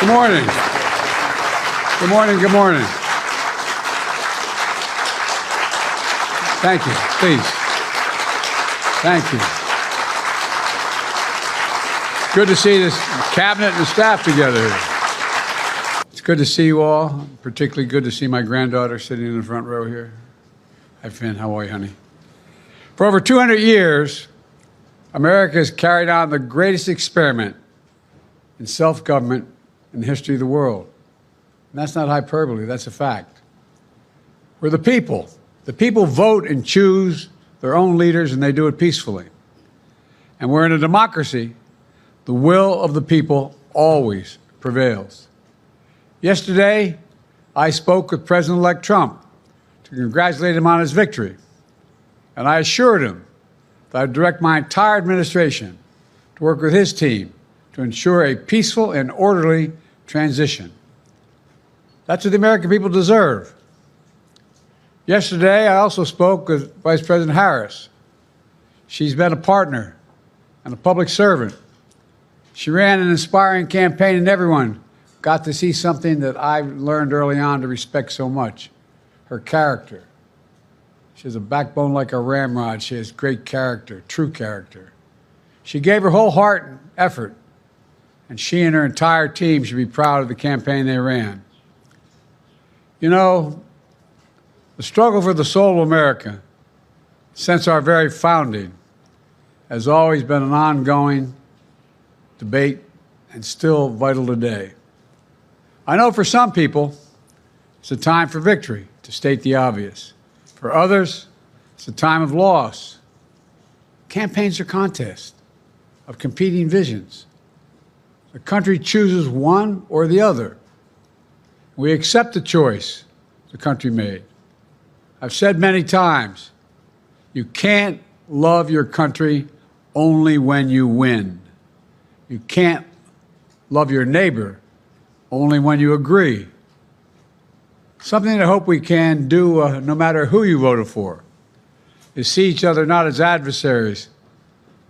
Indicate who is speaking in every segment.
Speaker 1: Good morning. Good morning. Good morning. Thank you. Please. Thank you. Good to see this cabinet and the staff together here. It's good to see you all. Particularly good to see my granddaughter sitting in the front row here. Hi, Finn. How are you, honey? For over 200 years, America has carried on the greatest experiment in self-government in the history of the world. And that's not hyperbole, that's a fact. We're the people. The people vote and choose their own leaders, and they do it peacefully. And we're in a democracy. The will of the people always prevails. Yesterday, I spoke with President-elect Trump to congratulate him on his victory. And I assured him that I'd direct my entire administration to work with his team to ensure a peaceful and orderly transition. That's what the American people deserve. Yesterday, I also spoke with Vice President Harris. She's been a partner and a public servant. She ran an inspiring campaign, and everyone got to see something that I learned early on to respect so much, her character. She has a backbone like a ramrod. She has great character, true character. She gave her whole heart and effort, and she and her entire team should be proud of the campaign they ran. You know, the struggle for the soul of America, since our very founding, has always been an ongoing debate and still vital today. I know for some people, it's a time for victory, to state the obvious. For others, it's a time of loss. Campaigns are contests of competing visions. The country chooses one or the other. We accept the choice the country made. I've said many times, you can't love your country only when you win. You can't love your neighbor only when you agree. Something that I hope we can do, no matter who you voted for, is see each other not as adversaries,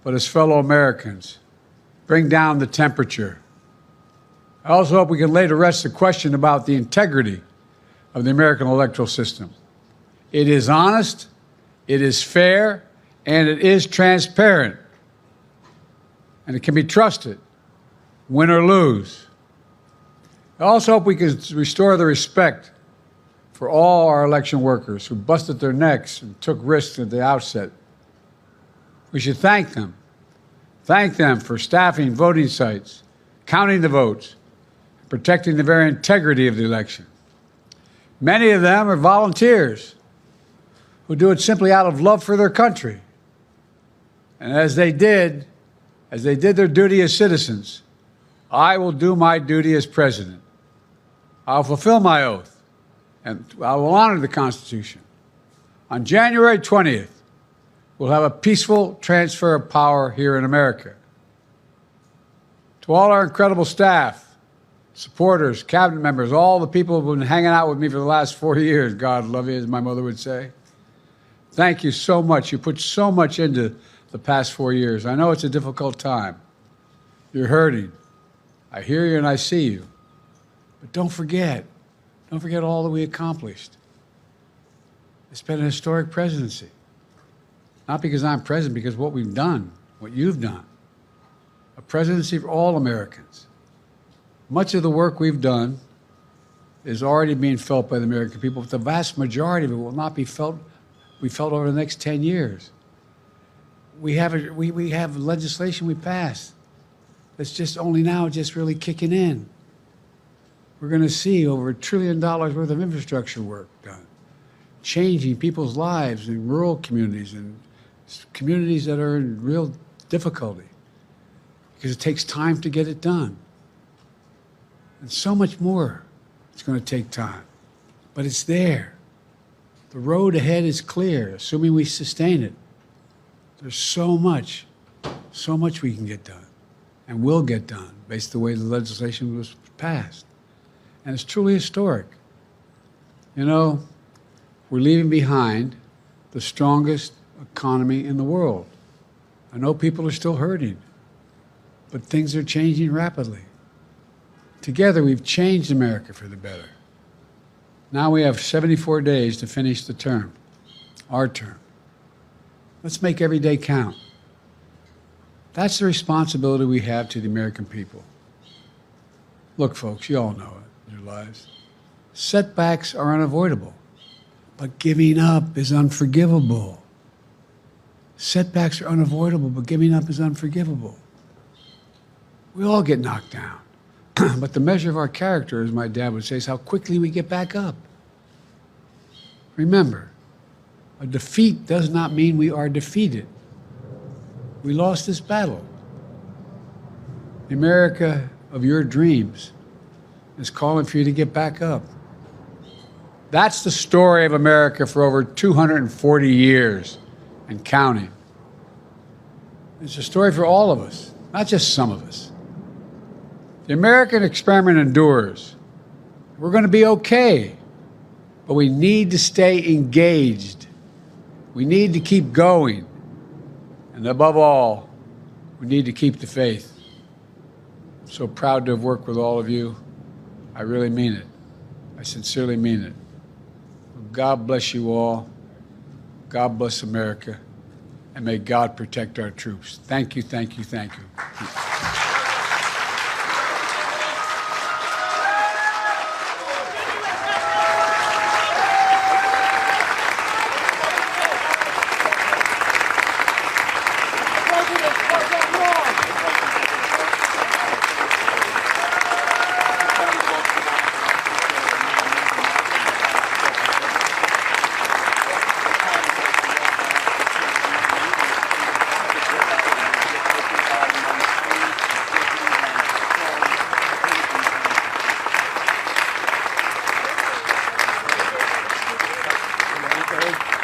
Speaker 1: but as fellow Americans. Bring down the temperature. I also hope we can lay to rest the question about the integrity of the American electoral system. It is honest, it is fair, and it is transparent. And it can be trusted, win or lose. I also hope we can restore the respect for all our election workers who busted their necks and took risks at the outset. We should thank them. Thank them for staffing voting sites, counting the votes, and protecting the very integrity of the election. Many of them are volunteers who do it simply out of love for their country. And as they did their duty as citizens, I will do my duty as president. I'll fulfill my oath, and I will honor the Constitution. On January 20th, we'll have a peaceful transfer of power here in America. To all our incredible staff, supporters, cabinet members, all the people who've been hanging out with me for the last 4 years, God love you, as my mother would say, thank you so much. You put so much into the past 4 years. I know it's a difficult time. You're hurting. I hear you and I see you. But don't forget all that we accomplished. It's been a historic presidency. Not because I'm president, because what we've done, what you've done. A presidency for all Americans. Much of the work we've done is already being felt by the American people, but the vast majority of it will not be felt over the next 10 years. We have legislation we passed that's just only now just really kicking in. We're going to see over $1 trillion worth of infrastructure work done, changing people's lives in rural communities and communities that are in real difficulty because it takes time to get it done. And so much more it's going to take time, but it's there. The road ahead is clear, assuming we sustain it. There's so much we can get done and will get done based on the way the legislation was passed. And it's truly historic. You know, we're leaving behind the strongest economy in the world. I know people are still hurting, but things are changing rapidly. Together, we've changed America for the better. Now we have 74 days to finish the term, our term. Let's make every day count. That's the responsibility we have to the American people. Look, folks, you all know it in your lives. Setbacks are unavoidable, but giving up is unforgivable. Setbacks are unavoidable, but giving up is unforgivable. We all get knocked down. But the measure of our character, as my dad would say, is how quickly we get back up. Remember, a defeat does not mean we are defeated. We lost this battle. The America of your dreams is calling for you to get back up. That's the story of America for over 240 years and counting. It's a story for all of us, not just some of us. The American experiment endures. We're going to be okay, but we need to stay engaged. We need to keep going. And above all, we need to keep the faith. I'm so proud to have worked with all of you. I really mean it. I sincerely mean it. God bless you all. God bless America. And may God protect our troops. Thank you, thank you, thank you. Thank you.